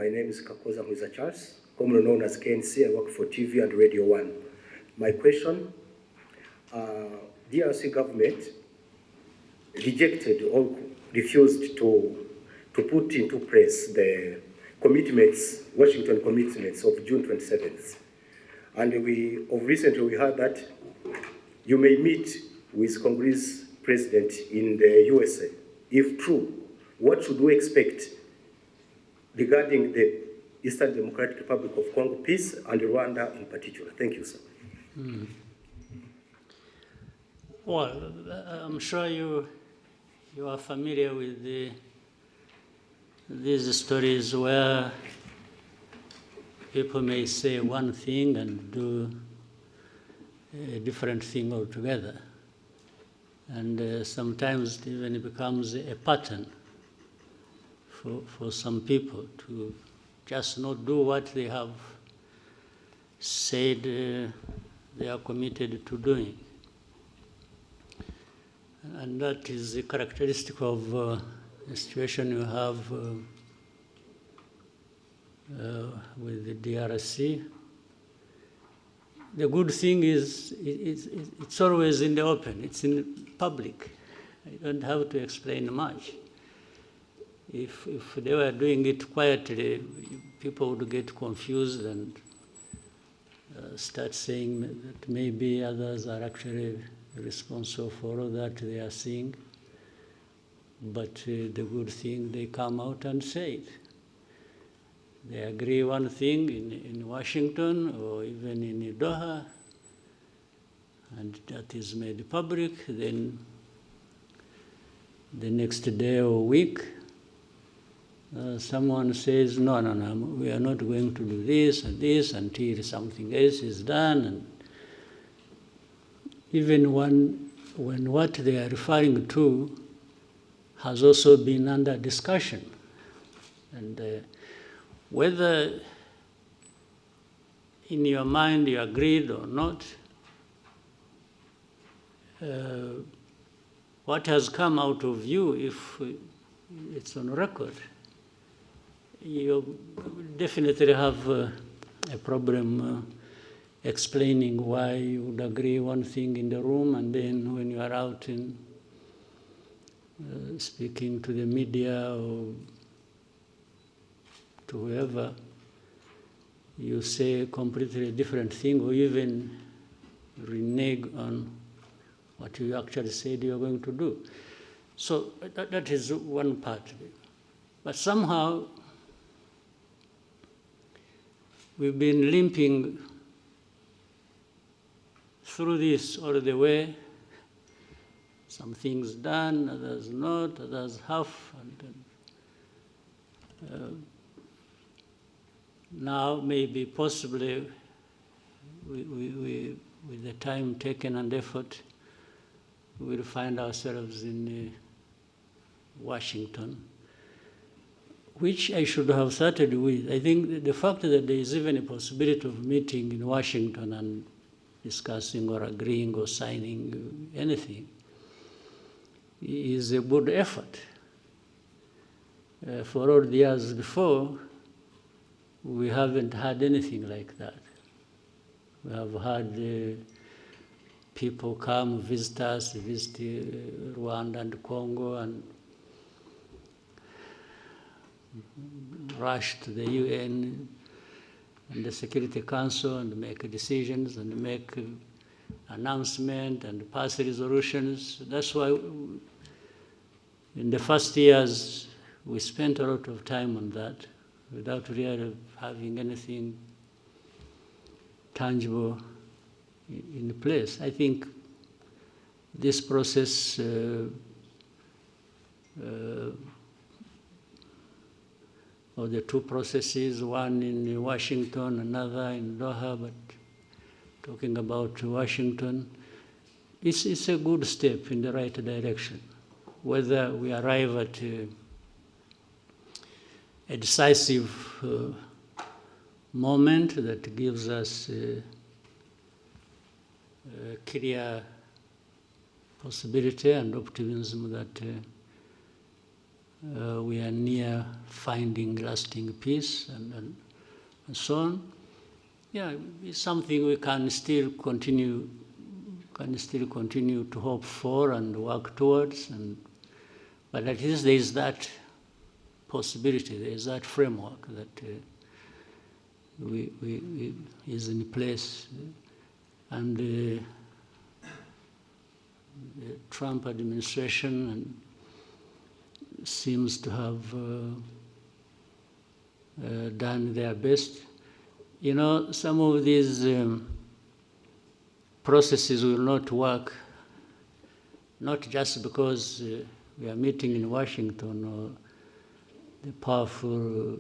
My name is Kakoza Mwiza Charles, commonly known as KNC. I work for TV and Radio 1. My question, DRC government rejected or refused to put into place the commitments, Washington commitments of June 27th. And recently we heard that you may meet with Congress president in the USA. If true, what should we expect regarding the Eastern Democratic Republic of Congo peace and Rwanda in particular? Thank you, sir. Well, I'm sure you are familiar with these stories where people may say one thing and do a different thing altogether. And sometimes it even becomes a pattern for some people to just not do what they have said they are committed to doing. And that is a characteristic of the situation you have with the DRC. The good thing is it's always in the open, it's in public. You don't have to explain much. If they were doing it quietly, people would get confused and start saying that maybe others are actually responsible for all that they are seeing. But the good thing, they come out and say it. They agree one thing in Washington or even in Doha, and that is made public. Then the next day or week, someone says, no, we are not going to do this and this until something else is done. And even when what they are referring to has also been under discussion. And whether in your mind you agreed or not, what has come out of you, if it's on record, you definitely have a problem explaining why you would agree one thing in the room, and then when you are out in speaking to the media or to whoever, you say a completely different thing, or even renege on what you actually said you're going to do. So that is one part of it. But somehow we've been limping through this all the way. Some things done, others not, others half. And now maybe possibly with the time taken and effort, we'll find ourselves in Washington, which I should have started with. I think the fact that there is even a possibility of meeting in Washington and discussing or agreeing or signing anything is a good effort. For all the years before, we haven't had anything like that. We have had people come visit us, visit Rwanda and Congo, and rush to the UN and the Security Council and make decisions and make announcements and pass resolutions. That's why in the first years we spent a lot of time on that without really having anything tangible in place. I think this process or the two processes, one in Washington, another in Doha, but talking about Washington, it's a good step in the right direction. Whether we arrive at a decisive moment that gives us a clear possibility and optimism that we are near finding lasting peace and so on. Yeah, it's something we can still continue to hope for and work towards, but at least there is that possibility, there is that framework that is in place. And the Trump administration seems to have done their best. You know, some of these processes will not work, not just because we are meeting in Washington or the powerful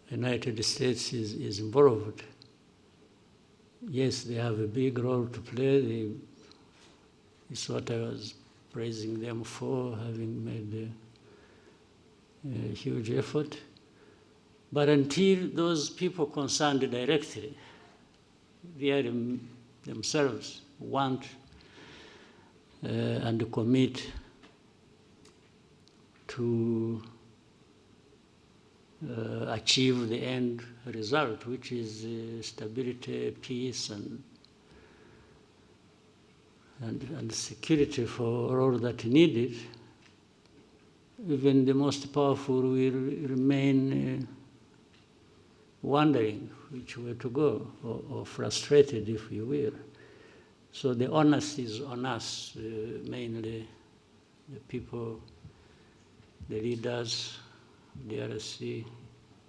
United States is involved. Yes, they have a big role to play. It's what I was praising them for, having made a huge effort. But until those people concerned directly, they themselves want and commit to achieve the end result, which is stability, peace, and security for all that needed, even the most powerful will remain wondering which way to go, or frustrated, if you will. So the onus is on us, mainly the people, the leaders, DRC,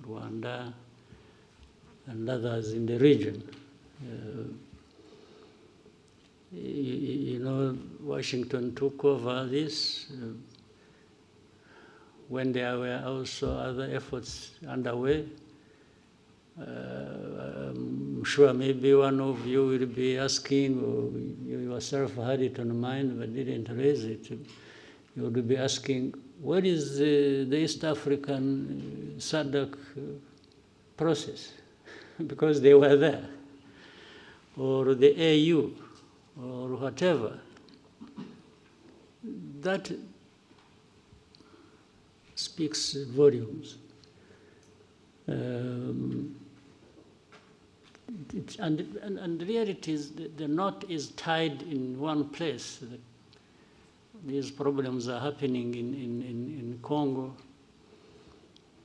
Rwanda, and others in the region. You know, Washington took over this when there were also other efforts underway. I'm sure maybe one of you will be asking, or you yourself had it on mind but didn't raise it. You would be asking, what is the East African SADC process? Because they were there. Or the AU, or whatever. That speaks volumes. And the reality is the knot is tied in one place. These problems are happening in Congo,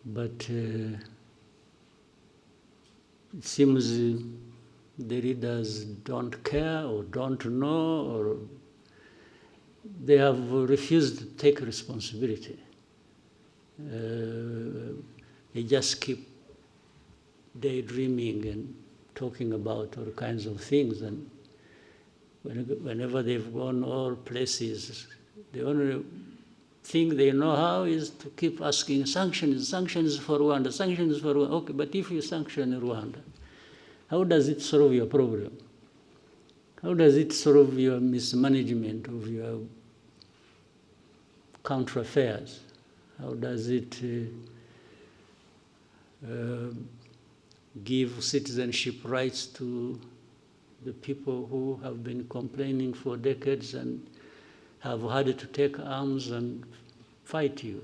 but it seems the leaders don't care or don't know, or they have refused to take responsibility. They just keep daydreaming and talking about all kinds of things, and whenever they've gone all places, the only thing they know how is to keep asking sanctions for Rwanda, sanctions for Rwanda. Okay, but if you sanction Rwanda, how does it solve your problem? How does it solve your mismanagement of your country affairs? How does it give citizenship rights to the people who have been complaining for decades and have had to take arms and fight you?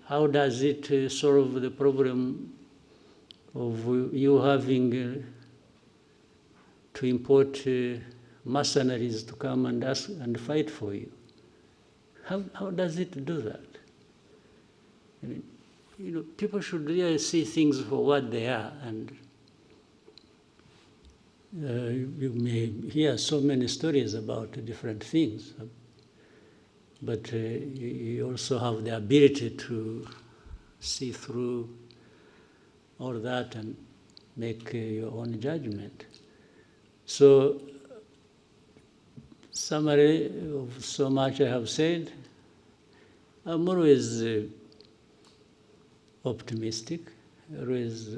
How does it solve the problem of you having to import mercenaries to come and fight for you? How does it do that? I mean, you know, people should really see things for what they are, and you may hear so many stories about different things, but you also have the ability to see through all that and make your own judgment. So, summary of so much I have said, I'm always optimistic. I always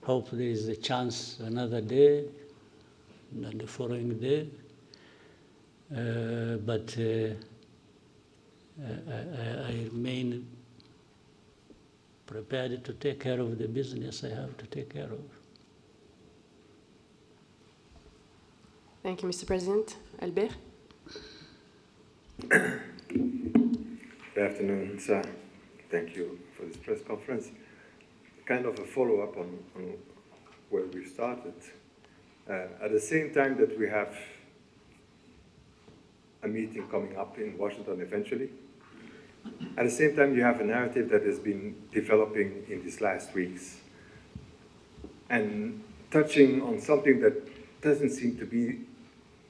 hope there is a chance another day and the following day. But I remain prepared to take care of the business I have to take care of. Thank you, Mr. President. Albert? Good afternoon, sir. Thank you for this press conference. Kind of a follow-up on where we started. At the same time that we have a meeting coming up in Washington eventually, at the same time you have a narrative that has been developing in these last weeks and touching on something that doesn't seem to be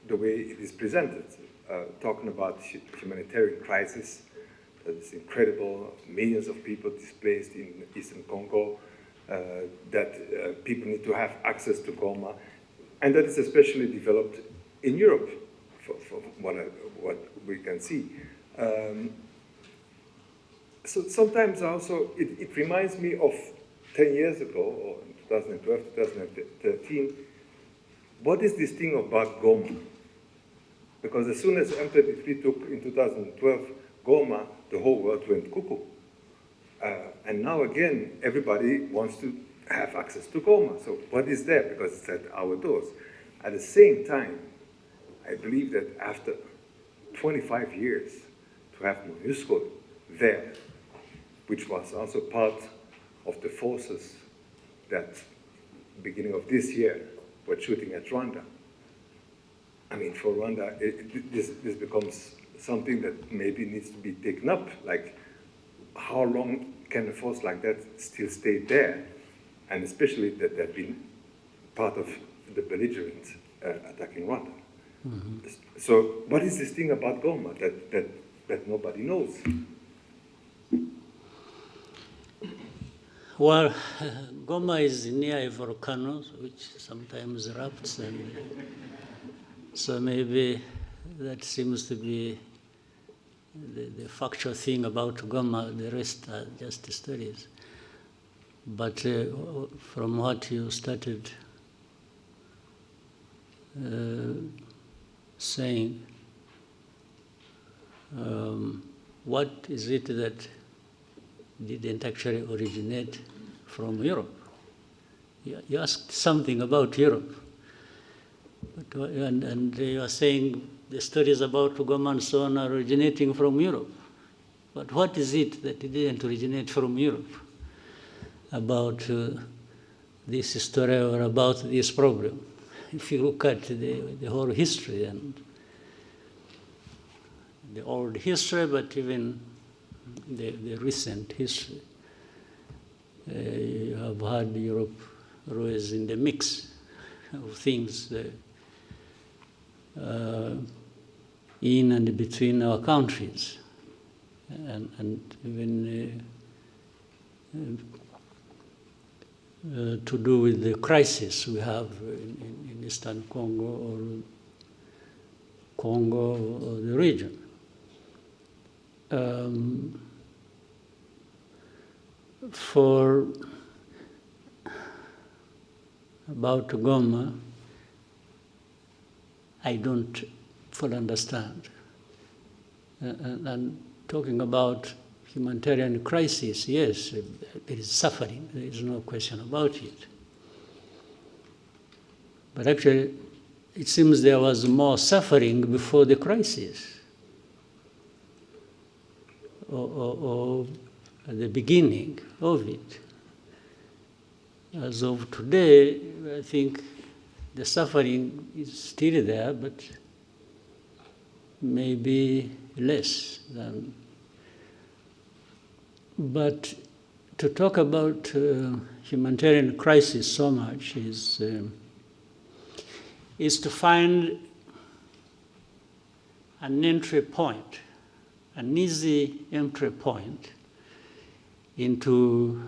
the way it is presented, talking about humanitarian crisis. It's incredible, millions of people displaced in Eastern Congo, that people need to have access to Goma, and that is especially developed in Europe, for what we can see. So sometimes also, it reminds me of 10 years ago, or 2012, 2013, what is this thing about Goma? Because as soon as M23 took in 2012 Goma, the whole world went cuckoo. And now again, everybody wants to have access to Goma. So what is there? Because it's at our doors. At the same time, I believe that after 25 years, to have MONUSCO there, which was also part of the forces that, beginning of this year, were shooting at Rwanda. I mean, for Rwanda, this becomes something that maybe needs to be taken up. Like, how long can a force like that still stay there? And especially that they've been part of the belligerent attacking Rwanda. Mm-hmm. So what is this thing about Goma that nobody knows? Well, Goma is near a volcano, which sometimes erupts, and so maybe that seems to be the factual thing about Goma. The rest are just studies. But from what you started saying, what is it that didn't actually originate from Europe? You asked something about Europe, and you are saying the stories about Goma and so on are originating from Europe. But what is it that didn't originate from Europe about this story or about this problem? If you look at the whole history and the old history, but even the recent history, you have had Europe always in the mix of things in and between our countries, and even to do with the crisis we have in Eastern Congo or the region. For about Goma, I don't fully understand. And talking about humanitarian crisis, yes, there is suffering. There is no question about it. But actually, it seems there was more suffering before the crisis, or at the beginning of it. As of today, I think the suffering is still there, but maybe less than. But to talk about humanitarian crisis so much is to find an entry point, an easy entry point into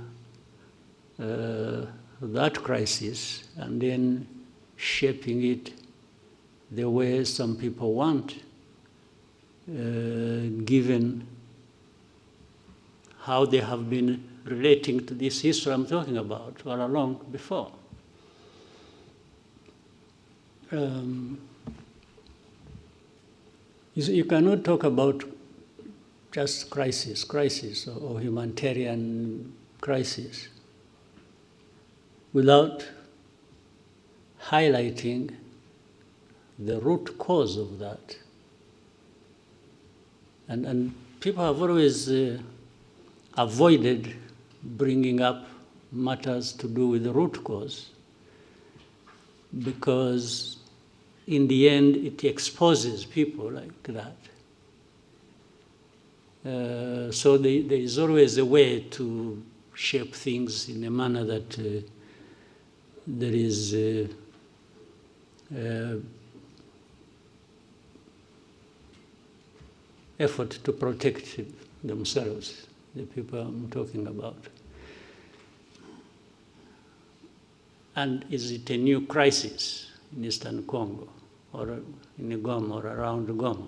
that crisis, and then shaping it the way some people want, given how they have been relating to this history I'm talking about all along before. You cannot talk about just crisis or humanitarian crisis without highlighting the root cause of that. And people have always avoided bringing up matters to do with the root cause, because in the end it exposes people like that. So there is always a way to shape things in a manner that there is effort to protect themselves, the people I'm talking about. And is it a new crisis in Eastern Congo, or in Goma, or around Goma?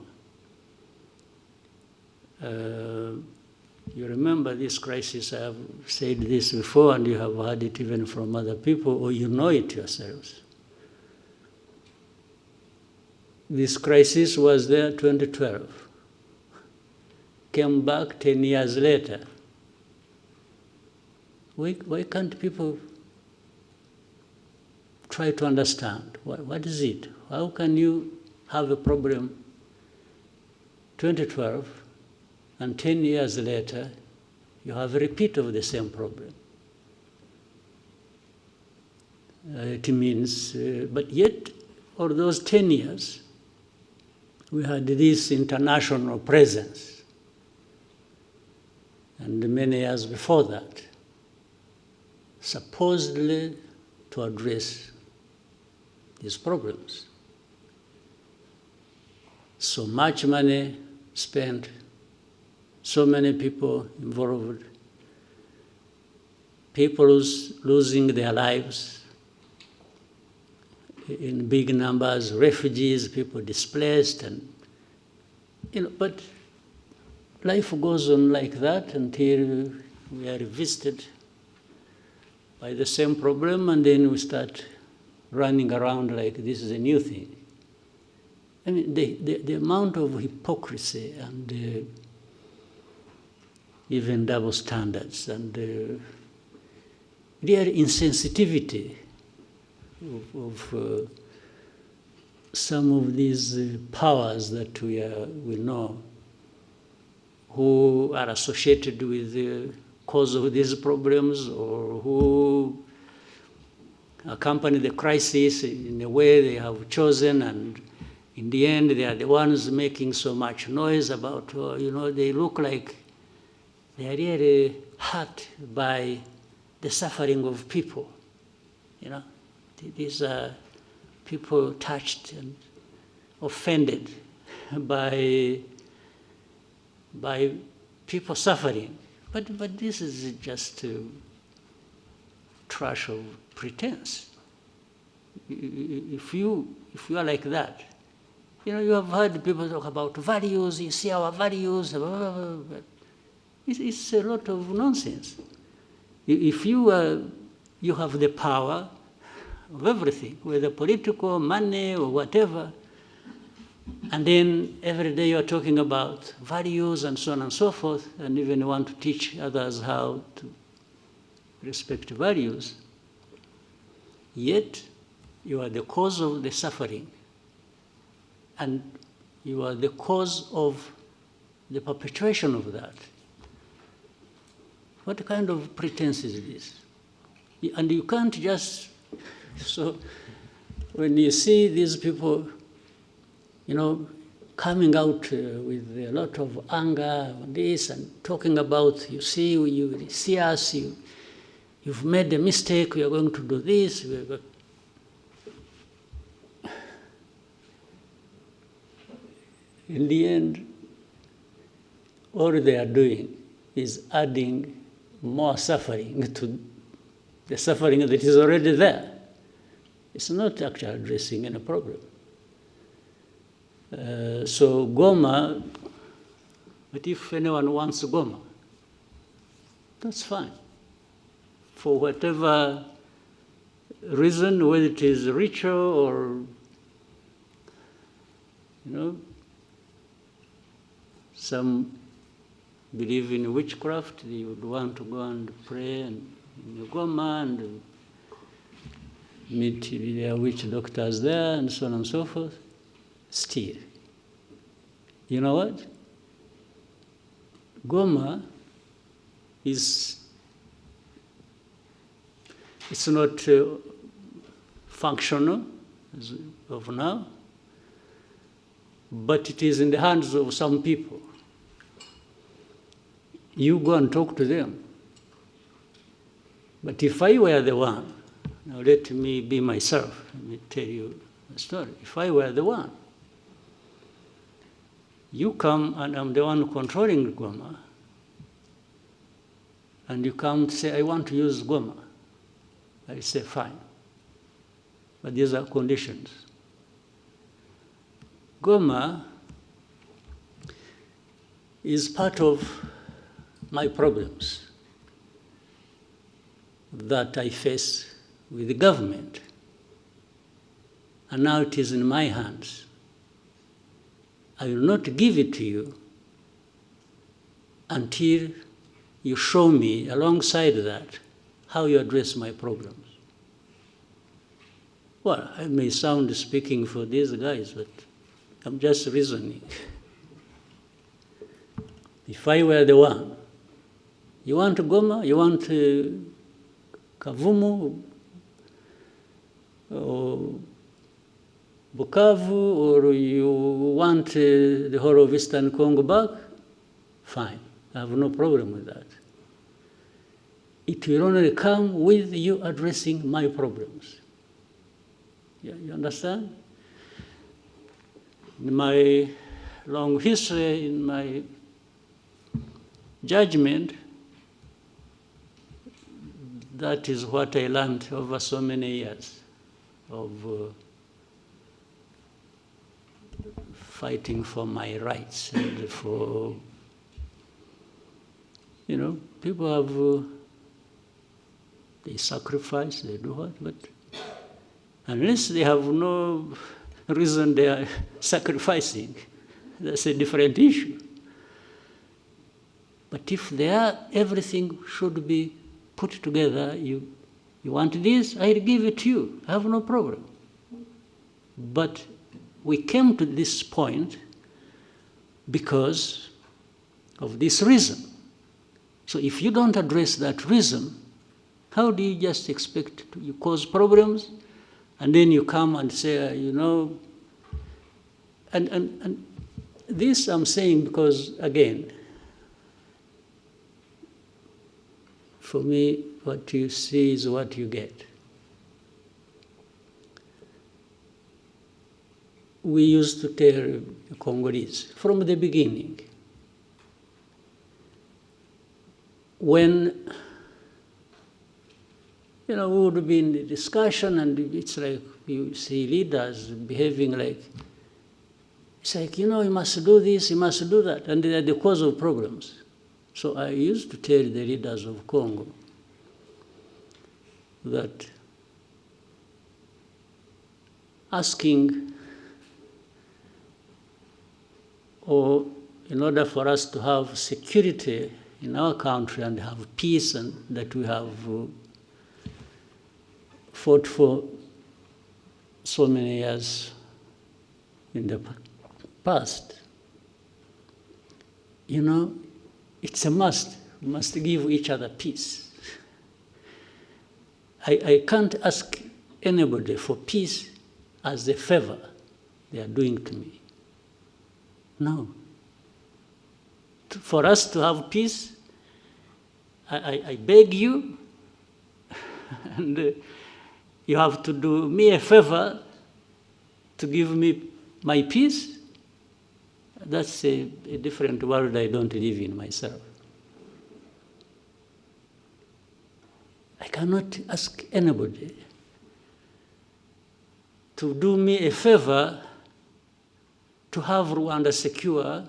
You remember this crisis, I have said this before, and you have heard it even from other people, or you know it yourselves. This crisis was there 2012, came back 10 years later. Why can't people try to understand? What is it? How can you have a problem 2012 and 10 years later you have a repeat of the same problem? It means, but yet, all those 10 years, we had this international presence. And many years before that, supposedly to address these problems. So much money spent, so many people involved, people losing their lives in big numbers, refugees, people displaced, and but life goes on like that until we are visited by the same problem, and then we start running around like this is a new thing. I mean, the amount of hypocrisy and even double standards and real insensitivity of some of these powers that we know, who are associated with the cause of these problems, or who accompany the crisis in a way they have chosen, and in the end they are the ones making so much noise about, they look like they are really hurt by the suffering of people. These are people touched and offended by people suffering. But this is just trash of pretense. If you are like that, you have heard people talk about values, you see our values, blah, blah, blah, blah. It's a lot of nonsense. If you have the power of everything, whether political, money, or whatever, and then every day you're talking about values and so on and so forth, and even want to teach others how to respect values, yet you are the cause of the suffering, and you are the cause of the perpetuation of that. What kind of pretense is this? And you can't just, so when you see these people, coming out with a lot of anger on this and talking about, you see us, you've made a mistake, we are going to do this. In the end, all they are doing is adding more suffering to the suffering that is already there. It's not actually addressing any problem. So Goma, but if anyone wants Goma, that's fine. For whatever reason, whether it is ritual or, some believe in witchcraft, they would want to go and pray in Goma and meet their witch doctors there and so on and so forth. Still, you know what? Goma is, it's not functional as of now, but it is in the hands of some people. You go and talk to them. But if I were the one, now let me be myself, let me tell you a story. If I were the one, you come and I'm the one controlling Goma, and you come to say, I want to use Goma. I say, fine. But these are conditions. Goma is part of my problems that I face with the government. And now it is in my hands. I will not give it to you until you show me, alongside that, how you address my problems. Well, I may sound speaking for these guys, but I'm just reasoning. If I were the one, you want Goma, you want Kavumu, or Bukavu, or you want the whole of Eastern Congo back, fine. I have no problem with that. It will only come with you addressing my problems. Yeah, you understand? In my long history, in my judgment, that is what I learned over so many years of fighting for my rights and for, you know, people have, they sacrifice, they do what, but unless they have no reason they are sacrificing, that's a different issue. But if they are, everything should be put together. You want this, I'll give it to you. I have no problem. But we came to this point because of this reason. So if you don't address that reason, how do you just expect to you cause problems? And then you come and say, you know, and this I'm saying because, again, for me, what you see is what you get. We used to tell the Congolese from the beginning, when, you know, we would be in the discussion and it's like you see leaders behaving like, it's like, you know, you must do this, you must do that, and they are the cause of problems. So I used to tell the leaders of Congo that asking, or in order for us to have security in our country and have peace, and that we have fought for so many years in the past, you know, it's a must. We must give each other peace. I can't ask anybody for peace as a favor they are doing to me. No. For us to have peace, I beg you, and you have to do me a favor to give me my peace. That's a different world I don't live in myself. I cannot ask anybody to do me a favor to have Rwanda secure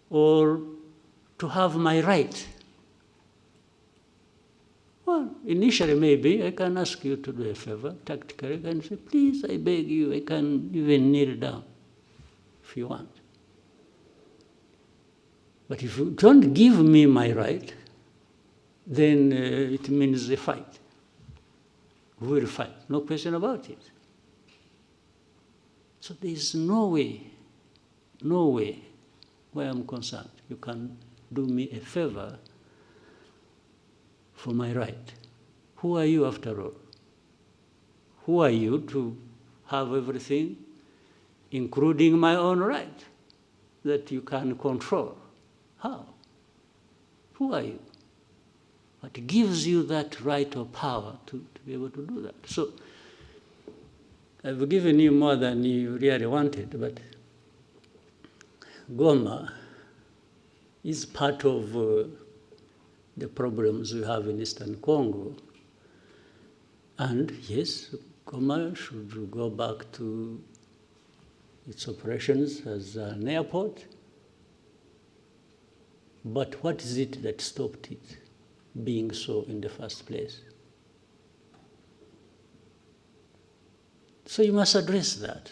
or to have my right. Well, initially maybe I can ask you to do a favor, tactically, I can say, please, I beg you, I can even kneel down if you want. But if you don't give me my right, then it means a fight. We will fight, no question about it. So there is no way where I'm concerned, you can do me a favor for my right. Who are you after all? Who are you to have everything, including my own right, that you can control? How? Who are you? What gives you that right or power to be able to do that? So I've given you more than you really wanted, but Goma is part of the problems we have in Eastern Congo. And yes, Goma should go back to its operations as an airport. But what is it that stopped it being so in the first place? So you must address that.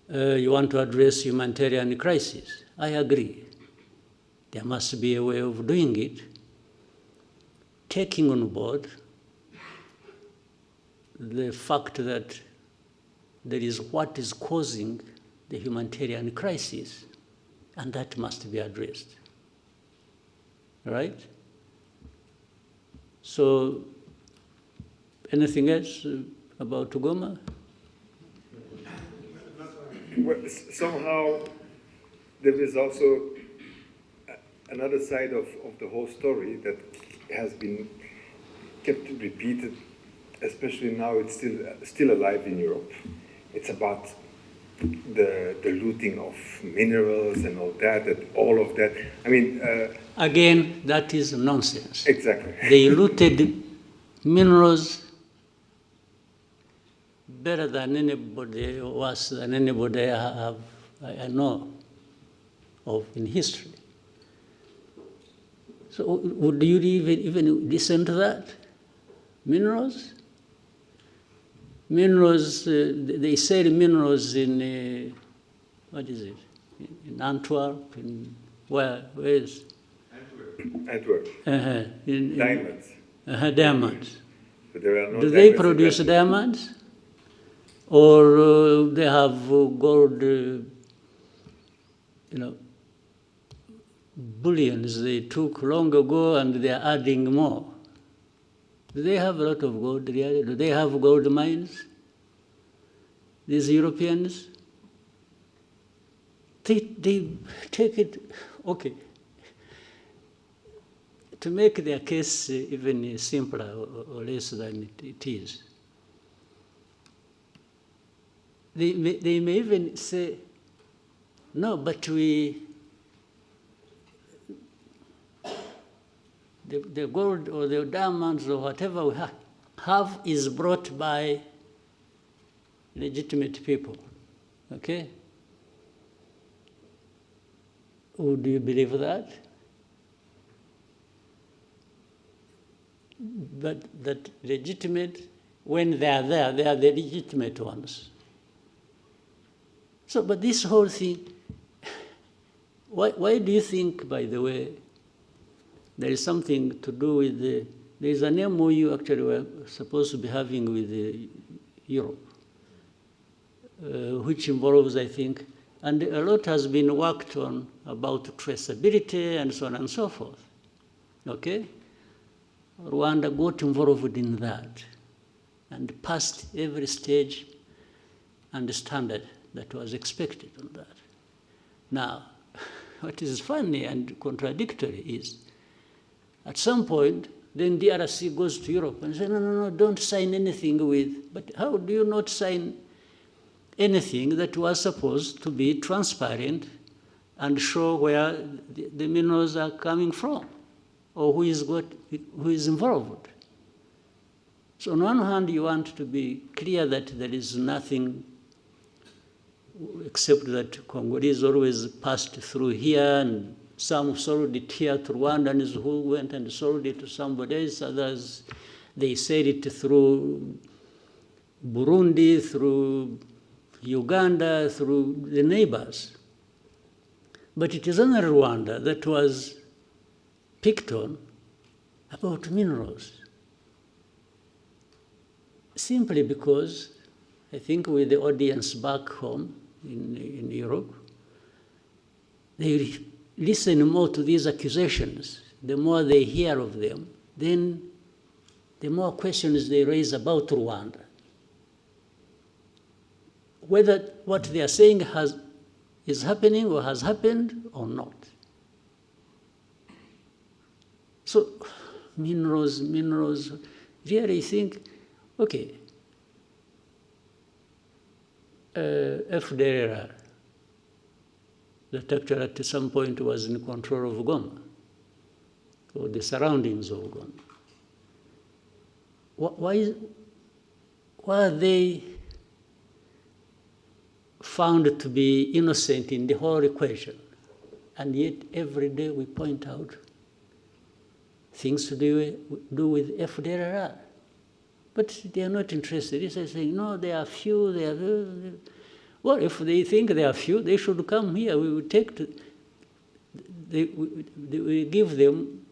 You want to address humanitarian crisis. I agree. There must be a way of doing it, taking on board the fact that there is what is causing the humanitarian crisis, and that must be addressed. Right? So, anything else about Goma? Well, somehow there is also another side of the whole story that has been kept repeated, especially now it's still alive in Europe. It's about the looting of minerals and all of that. I mean... Again, that is nonsense. Exactly. They looted minerals better than anybody, worse than anybody I know of in history. So would you even listen to that? Minerals? Minerals, they sell minerals in, what is it? In Antwerp, in where is? Antwerp. Diamonds. Diamonds. But there are no Do they produce diamonds? Or they have gold, bullions they took long ago and they are adding more? Do they have a lot of gold really? Do they have gold mines? These Europeans? They take it, okay. To make their case even simpler or less than it is, they may even say, no, but the gold or the diamonds or whatever we have is brought by legitimate people, okay? Would you believe that? But that legitimate, when they are there, they are the legitimate ones. So, but this whole thing, why do you think, by the way, there is something to do with there is an MOU actually we're supposed to be having with Europe, which involves, I think, and a lot has been worked on about traceability and so on and so forth, okay? Rwanda got involved in that and passed every stage and standard that was expected on that. Now, what is funny and contradictory is, at some point, then DRC goes to Europe and says, no, don't sign anything with, but how do you not sign anything that was supposed to be transparent and show where the minerals are coming from or who is involved? So on one hand, you want to be clear that there is nothing except that Congolese always passed through here, and some sold it here to Rwandans who went and sold it to somebody else. Others, they said it through Burundi, through Uganda, through the neighbors. But it is only Rwanda that was picked on about minerals. Simply because, I think with the audience back home in Europe, they listen more to these accusations, the more they hear of them, then the more questions they raise about Rwanda. Whether what they are saying is happening or has happened or not. So minerals, really think, okay, FDLR, that actually at some point was in control of Goma, or the surroundings of Goma. Why are they found to be innocent in the whole equation? And yet every day we point out things to do with FDLR. But they are not interested. They say, no, they are few, they are... Well, if they think they are few, they should come here. We will take we give them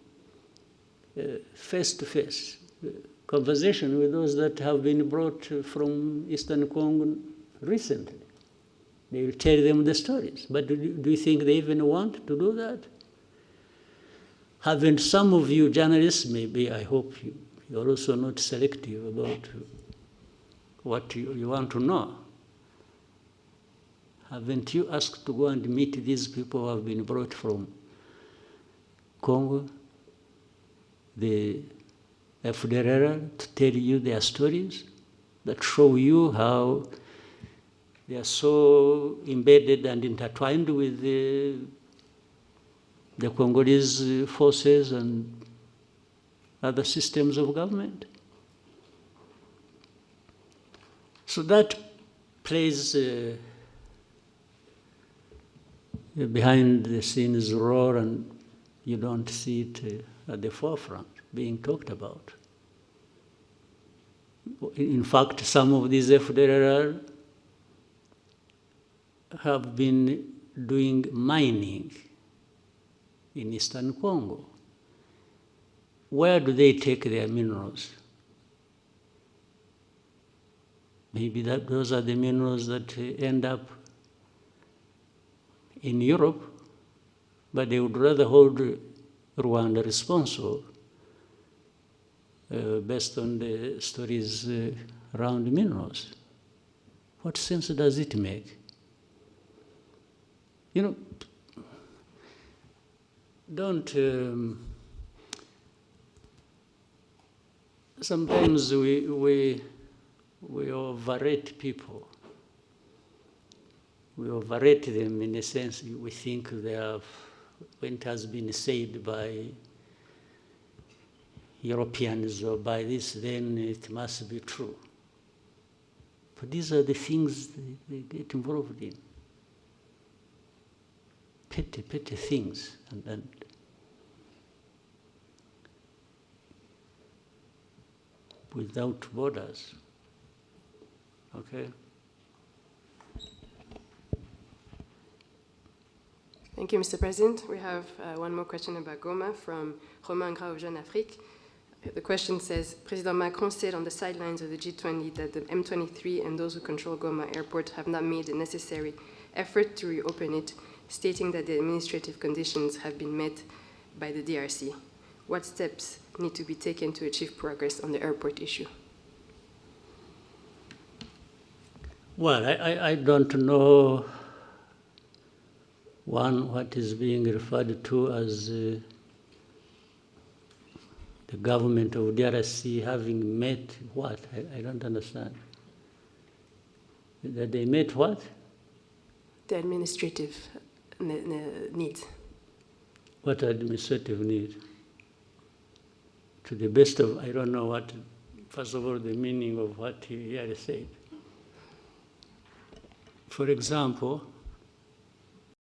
face-to-face conversation with those that have been brought from Eastern Congo recently. They will tell them the stories. But do you think they even want to do that? Haven't some of you journalists, maybe, I hope you're also not selective about what you want to know. Haven't you asked to go and meet these people who have been brought from Congo, the FDLR, to tell you their stories that show you how they are so embedded and intertwined with the Congolese forces and other systems of government? So that plays behind the scenes role, and you don't see it at the forefront being talked about. In fact, some of these FDLR have been doing mining in Eastern Congo. Where do they take their minerals? Maybe those are the minerals that end up in Europe, but they would rather hold Rwanda responsible based on the stories around minerals. What sense does it make? You know, don't... sometimes we overrate people. We overrate them in a sense. We think they have, when it has been said by Europeans or by this, then it must be true. But these are the things they get involved in. Petty things. And without borders. Okay? Thank you, Mr. President. We have one more question about Goma from Romain Gras of Jeune Afrique. The question says, President Macron said on the sidelines of the G20 that the M23 and those who control Goma airport have not made the necessary effort to reopen it, stating that the administrative conditions have been met by the DRC. What steps need to be taken to achieve progress on the airport issue? Well, I don't know, what is being referred to as the government of DRC having met what? I don't understand. That they met what? The administrative needs. What administrative need? To the best of, I don't know what, first of all, the meaning of what he had said. For example,